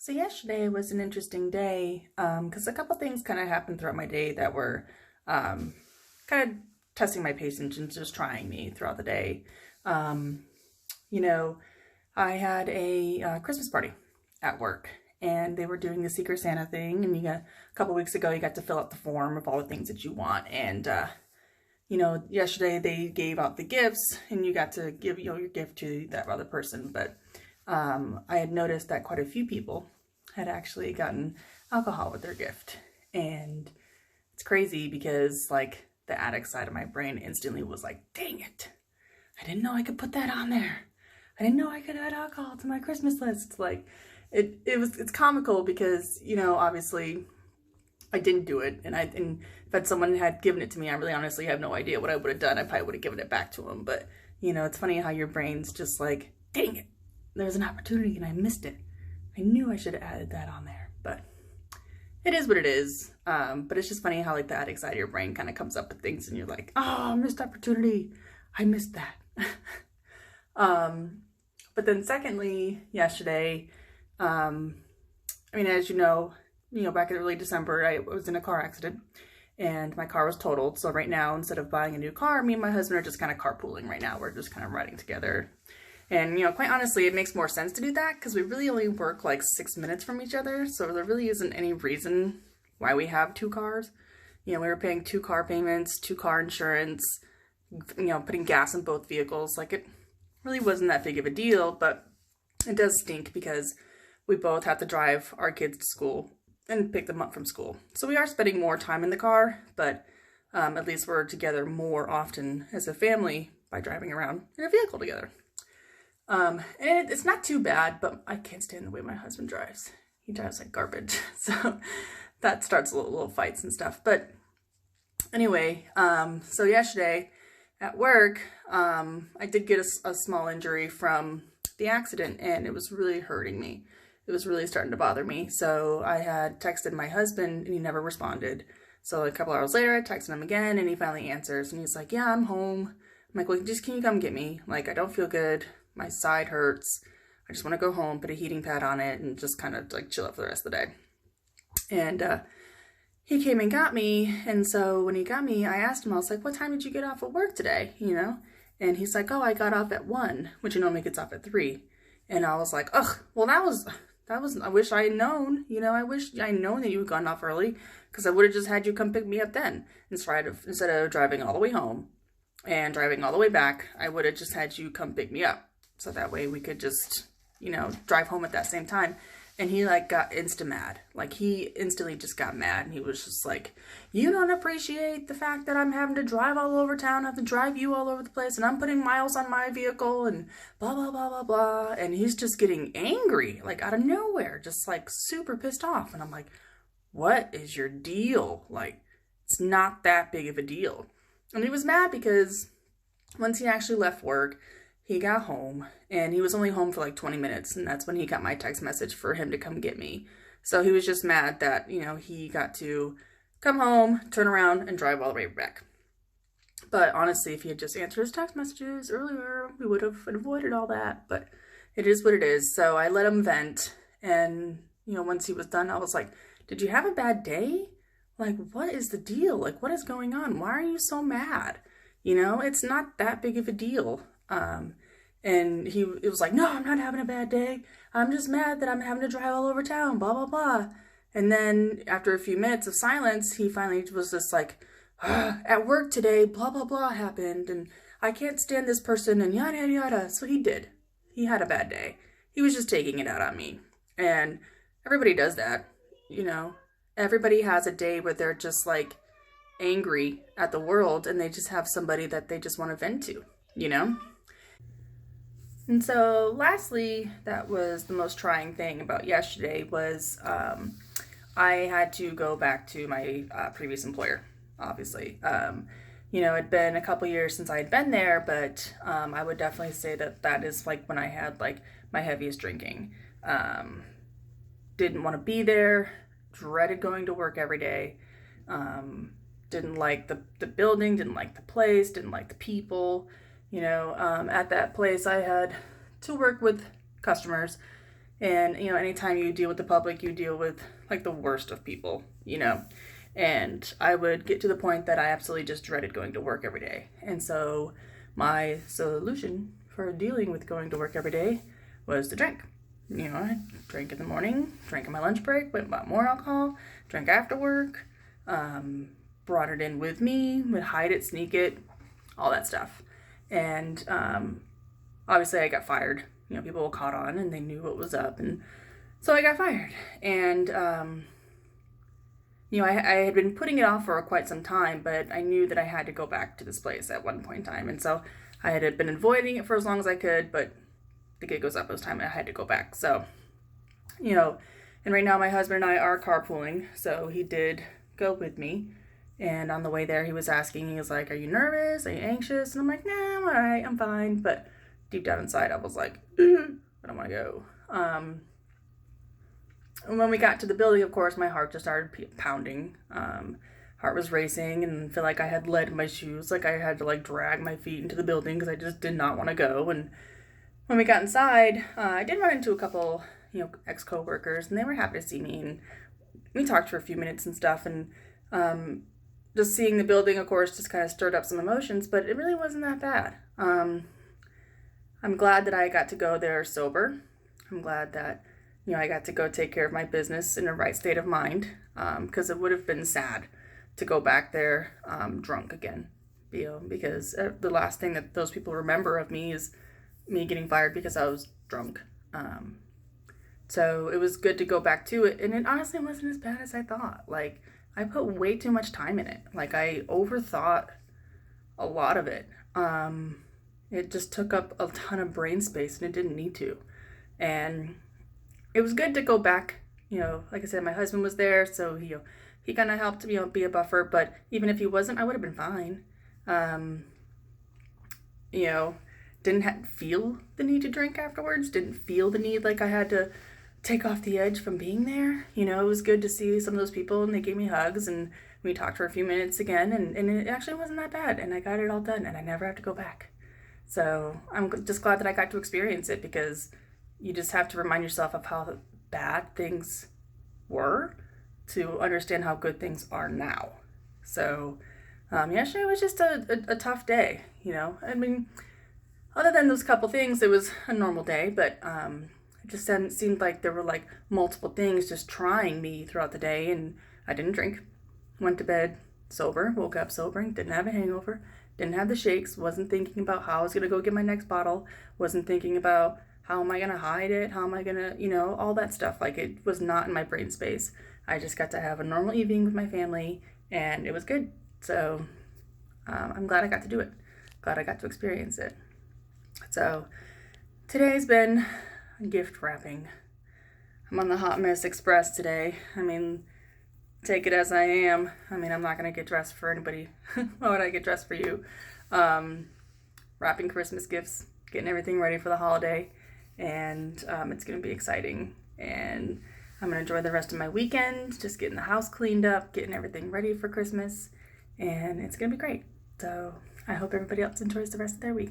So yesterday was an interesting day because a couple things kind of happened throughout my day that were kind of testing my patience and just trying me throughout the day. Um, you know, I had a Christmas party at work, and they were doing the Secret Santa thing. And a couple weeks ago, you got to fill out the form of all the things that you want. And yesterday they gave out the gifts, and you got to give your gift to that other person. But I had noticed that quite a few people had actually gotten alcohol with their gift. And it's crazy because like the addict side of my brain instantly was like, dang it, I didn't know I could put that on there. I didn't know I could add alcohol to my Christmas list. Like it's comical because, obviously I didn't do it. And if someone had given it to me, I really honestly have no idea what I would have done. I probably would have given it back to them. But, it's funny how your brain's just like, dang it, there's an opportunity and I missed it. I knew I should have added that on there, but it is what it is. But it's just funny how like the addict side of your brain kind of comes up with things and you're like, oh, missed opportunity. I missed that. But then secondly, yesterday, as back in early December, I was in a car accident and my car was totaled. So right now, instead of buying a new car, me and my husband are just kind of carpooling right now. We're just kind of riding together. And, quite honestly, it makes more sense to do that because we really only work like 6 minutes from each other. So there really isn't any reason why we have two cars. We were paying 2 car payments, 2 car insurance, putting gas in both vehicles. Like it really wasn't that big of a deal, but it does stink because we both have to drive our kids to school and pick them up from school. So we are spending more time in the car, but at least we're together more often as a family by driving around in a vehicle together. And it's not too bad, but I can't stand the way my husband drives. He drives like garbage. So that starts little fights and stuff. But anyway, so yesterday at work, I did get a small injury from the accident and it was really hurting me. It was really starting to bother me. So I had texted my husband and he never responded. So a couple hours later, I texted him again and he finally answers and he's like, yeah, I'm home. I'm like, well, can you come get me? Like, I don't feel good. My side hurts. I just want to go home, put a heating pad on it, and just kind of like chill out for the rest of the day. And he came and got me. And so when he got me, I asked him, I was like, what time did you get off of work today? And he's like, oh, I got off at 1, which normally gets off at 3. And I was like, ugh, well, that was, I wish I had known, I wish I had known that you had gone off early because I would have just had you come pick me up then instead of driving all the way home and driving all the way back. I would have just had you come pick me up. So that way we could just, drive home at that same time. And he like got mad. Like he instantly just got mad. And he was just like, you don't appreciate the fact that I'm having to drive all over town. I have to drive you all over the place. And I'm putting miles on my vehicle and blah, blah, blah, blah, blah. And he's just getting angry, like out of nowhere, just like super pissed off. And I'm like, what is your deal? Like, it's not that big of a deal. And he was mad because once he actually left work, he got home and he was only home for like 20 minutes. And that's when he got my text message for him to come get me. So he was just mad that, he got to come home, turn around and drive all the way back. But honestly, if he had just answered his text messages earlier, we would have avoided all that. But it is what it is. So I let him vent. And, once he was done, I was like, did you have a bad day? Like, what is the deal? Like, what is going on? Why are you so mad? It's not that big of a deal. And it was like, no, I'm not having a bad day. I'm just mad that I'm having to drive all over town, blah, blah, blah. And then after a few minutes of silence, he finally was just like, at work today, blah, blah, blah happened. And I can't stand this person and yada, yada, yada. So he did. He had a bad day. He was just taking it out on me. And everybody does that, Everybody has a day where they're just like angry at the world and they just have somebody that they just want to vent to, And so lastly, that was the most trying thing about yesterday was I had to go back to my previous employer, obviously. It'd been a couple years since I had been there, but I would definitely say that is like when I had like my heaviest drinking. Didn't want to be there, dreaded going to work every day, didn't like the building, didn't like the place, didn't like the people. At that place I had to work with customers And, you know, anytime you deal with the public, you deal with like the worst of people, you know. And I would get to the point that I absolutely just dreaded going to work every day. And so my solution for dealing with going to work every day was to drink. You know, I drank in the morning, drank in my lunch break, went and bought more alcohol, drank after work, brought it in with me, would hide it, sneak it, all that stuff. And obviously I got fired. You know, people caught on and they knew what was up. And so I got fired. And, you know, I had been putting it off for quite some time, but I knew that I had to go back to this place at one point in time. And so I had been avoiding it for as long as I could, but the gig goes up, it was time I had to go back. So, you know, and right now my husband and I are carpooling, so he did go with me. And on the way there, he was asking, he was like, are you nervous? Are you anxious? And I'm like, nah, I'm all right, I'm fine. But deep down inside, I was like, I don't want to go. And when we got to the building, of course, my heart just started pounding. Heart was racing and feel like I had lead in my shoes. Like I had to like drag my feet into the building because I just did not want to go. And when we got inside, I did run into a couple, you know, ex-coworkers, and they were happy to see me. And we talked for a few minutes and stuff. And just seeing the building, of course, just kind of stirred up some emotions, but it really wasn't that bad. I'm glad that I got to go there sober. I'm glad that, you know, I got to go take care of my business in a right state of mind, because it would have been sad to go back there drunk again, you know, because the last thing that those people remember of me is me getting fired because I was drunk. So it was good to go back to it, and it honestly wasn't as bad as I thought. Like, I put way too much time in it. Like, I overthought a lot of it. It just took up a ton of brain space, and it didn't need to. And it was good to go back. You know, like I said, my husband was there, so he kind of helped, you know, be a buffer. But even if he wasn't, I would have been fine. You know, didn't feel the need to drink afterwards. Didn't feel the need like I had to take off the edge from being there. You know, it was good to see some of those people, and they gave me hugs, and we talked for a few minutes again, and it actually wasn't that bad, and I got it all done, and I never have to go back. So I'm just glad that I got to experience it, because you just have to remind yourself of how bad things were to understand how good things are now. So yesterday was just a tough day, you know. I mean, other than those couple things, it was a normal day, but it just seemed like there were like multiple things just trying me throughout the day, and I didn't drink. Went to bed sober, woke up sober, didn't have a hangover, didn't have the shakes, wasn't thinking about how I was going to go get my next bottle, wasn't thinking about how am I going to hide it, how am I going to, you know, all that stuff. Like, it was not in my brain space. I just got to have a normal evening with my family, and it was good. So I'm glad I got to do it. Glad I got to experience it. So today's been gift wrapping. I'm on the Hot Mess Express today. I mean, take it as I am. I mean, I'm not going to get dressed for anybody. Why would I get dressed for you? Wrapping Christmas gifts, getting everything ready for the holiday, and it's going to be exciting. And I'm going to enjoy the rest of my weekend, just getting the house cleaned up, getting everything ready for Christmas, and it's going to be great. So I hope everybody else enjoys the rest of their weekend.